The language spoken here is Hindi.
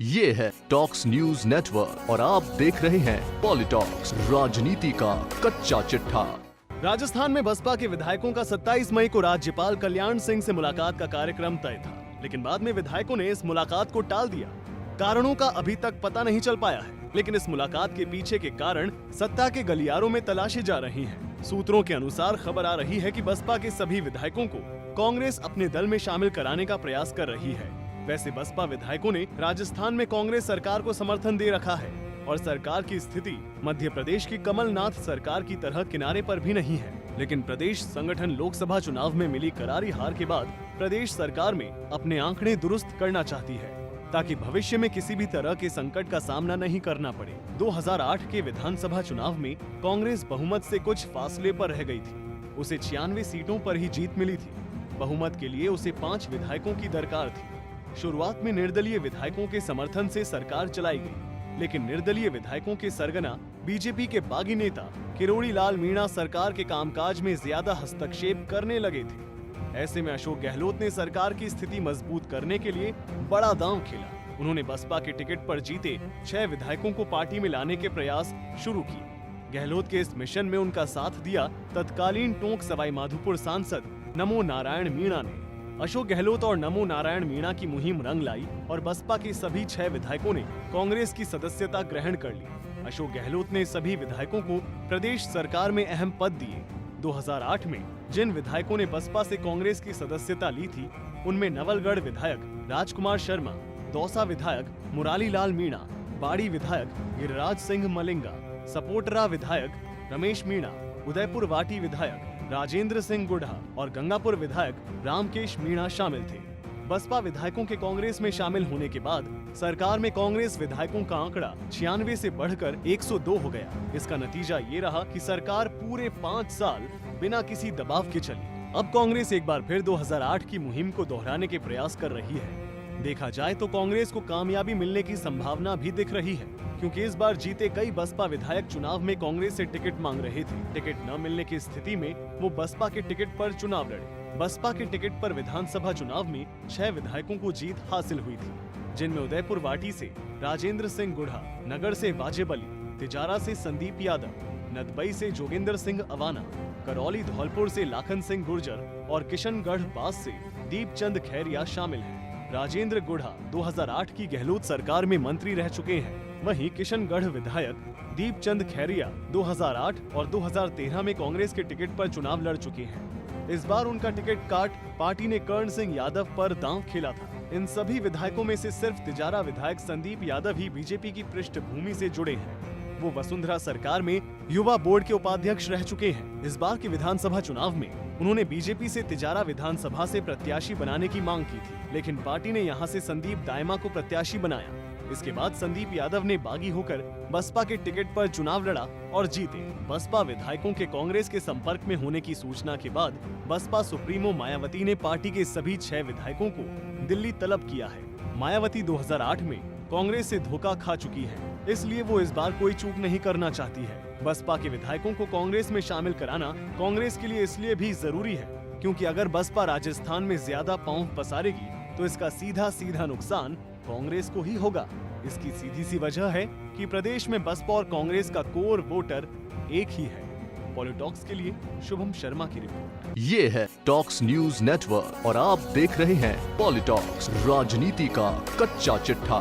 ये है टॉक्स न्यूज नेटवर्क और आप देख रहे हैं पॉलिटॉक्स, राजनीति का कच्चा चिट्ठा। राजस्थान में बसपा के विधायकों का 27 मई को राज्यपाल कल्याण सिंह से मुलाकात का कार्यक्रम तय था, लेकिन बाद में विधायकों ने इस मुलाकात को टाल दिया। कारणों का अभी तक पता नहीं चल पाया है, लेकिन इस मुलाकात के पीछे के कारण सत्ता के गलियारों में तलाशी जा रही हैं। सूत्रों के अनुसार खबर आ रही है कि बसपा के सभी विधायकों को कांग्रेस अपने दल में शामिल कराने का प्रयास कर रही है। वैसे बसपा विधायकों ने राजस्थान में कांग्रेस सरकार को समर्थन दे रखा है और सरकार की स्थिति मध्य प्रदेश की कमलनाथ सरकार की तरह किनारे पर भी नहीं है। लेकिन प्रदेश संगठन लोकसभा चुनाव में मिली करारी हार के बाद प्रदेश सरकार में अपने आंकड़े दुरुस्त करना चाहती है, ताकि भविष्य में किसी भी तरह के संकट का सामना नहीं करना पड़े। 2008 के विधानसभा चुनाव में कांग्रेस बहुमत से कुछ फासले पर रह गई थी। उसे 96 सीटों पर ही जीत मिली थी। बहुमत के लिए उसे 5 विधायकों की दरकार थी। शुरुआत में निर्दलीय विधायकों के समर्थन से सरकार चलाई गई, लेकिन निर्दलीय विधायकों के सरगना बीजेपी के बागी नेता किरोड़ी लाल मीणा सरकार के कामकाज में ज्यादा हस्तक्षेप करने लगे थे। ऐसे में अशोक गहलोत ने सरकार की स्थिति मजबूत करने के लिए बड़ा दांव खेला। उन्होंने बसपा के टिकट पर जीते 6 विधायकों को पार्टी में लाने के प्रयास शुरू किए। गहलोत के इस मिशन में उनका साथ दिया तत्कालीन टोंक सवाई माधोपुर सांसद नमो नारायण मीणा ने। अशोक गहलोत और नमो नारायण मीणा की मुहिम रंग लाई और बसपा के सभी 6 विधायकों ने कांग्रेस की सदस्यता ग्रहण कर ली। अशोक गहलोत ने सभी विधायकों को प्रदेश सरकार में अहम पद दिए। 2008 में जिन विधायकों ने बसपा से कांग्रेस की सदस्यता ली थी, उनमें नवलगढ़ विधायक राजकुमार शर्मा, दौसा विधायक मुरारी लाल मीणा, बाड़ी विधायक गिरिराज सिंह मलिंगा, सपोटरा विधायक रमेश मीणा, उदयपुर वाटी विधायक राजेंद्र सिंह गुढ़ा और गंगापुर विधायक रामकेश मीणा शामिल थे। बसपा विधायकों के कांग्रेस में शामिल होने के बाद सरकार में कांग्रेस विधायकों का आंकड़ा 96 से बढ़कर 102 हो गया। इसका नतीजा ये रहा कि सरकार पूरे 5 साल बिना किसी दबाव के चली। अब कांग्रेस एक बार फिर 2008 की मुहिम को दोहराने के प्रयास कर रही है। देखा जाए तो कांग्रेस को कामयाबी मिलने की संभावना भी दिख रही है, क्योंकि इस बार जीते कई बसपा विधायक चुनाव में कांग्रेस से टिकट मांग रहे थे। टिकट न मिलने की स्थिति में वो बसपा के टिकट पर चुनाव लड़े। बसपा के टिकट पर विधानसभा चुनाव में 6 विधायकों को जीत हासिल हुई थी, जिनमें उदयपुर वाटी से राजेंद्र सिंह गुढ़ा, नगर से वाजिब अली, तिजारा से संदीप यादव, नदबई से जोगिंदर सिंह अवाना, करौली धौलपुर से लाखन सिंह गुर्जर और किशनगढ़ बास से दीपचंद खैरिया शामिल है। राजेंद्र गुढ़ा 2008 की गहलोत सरकार में मंत्री रह चुके हैं। वहीं किशनगढ़ विधायक दीपचंद खैरिया 2008 और 2013 में कांग्रेस के टिकट पर चुनाव लड़ चुके हैं। इस बार उनका टिकट काट पार्टी ने कर्ण सिंह यादव पर दांव खेला था। इन सभी विधायकों में से सिर्फ तिजारा विधायक संदीप यादव ही बीजेपी की पृष्ठभूमि से जुड़े हैं। वो वसुंधरा सरकार में युवा बोर्ड के उपाध्यक्ष रह चुके हैं। इस बार के विधानसभा चुनाव में उन्होंने बीजेपी से तिजारा विधानसभा से प्रत्याशी बनाने की मांग की थी, लेकिन पार्टी ने यहां से संदीप दायमा को प्रत्याशी बनाया। इसके बाद संदीप यादव ने बागी होकर बसपा के टिकट पर चुनाव लड़ा और जीते। बसपा विधायकों के कांग्रेस के संपर्क में होने की सूचना के बाद बसपा सुप्रीमो मायावती ने पार्टी के सभी 6 विधायकों को दिल्ली तलब किया है। मायावती 2008 में कांग्रेस से धोखा खा चुकी है, इसलिए वो इस बार कोई चूक नहीं करना चाहती है। बसपा के विधायकों को कांग्रेस में शामिल कराना कांग्रेस के लिए इसलिए भी जरूरी है, क्योंकि अगर बसपा राजस्थान में ज्यादा पांव पसारेगी तो इसका सीधा नुकसान कांग्रेस को ही होगा। इसकी सीधी सी वजह है कि प्रदेश में बसपा और कांग्रेस का कोर वोटर एक ही है। पॉलिटॉक्स के लिए शुभम शर्मा की रिपोर्ट। ये है टॉक्स न्यूज नेटवर्क और आप देख रहे हैं पॉलिटॉक्स, राजनीति का कच्चा चिट्ठा।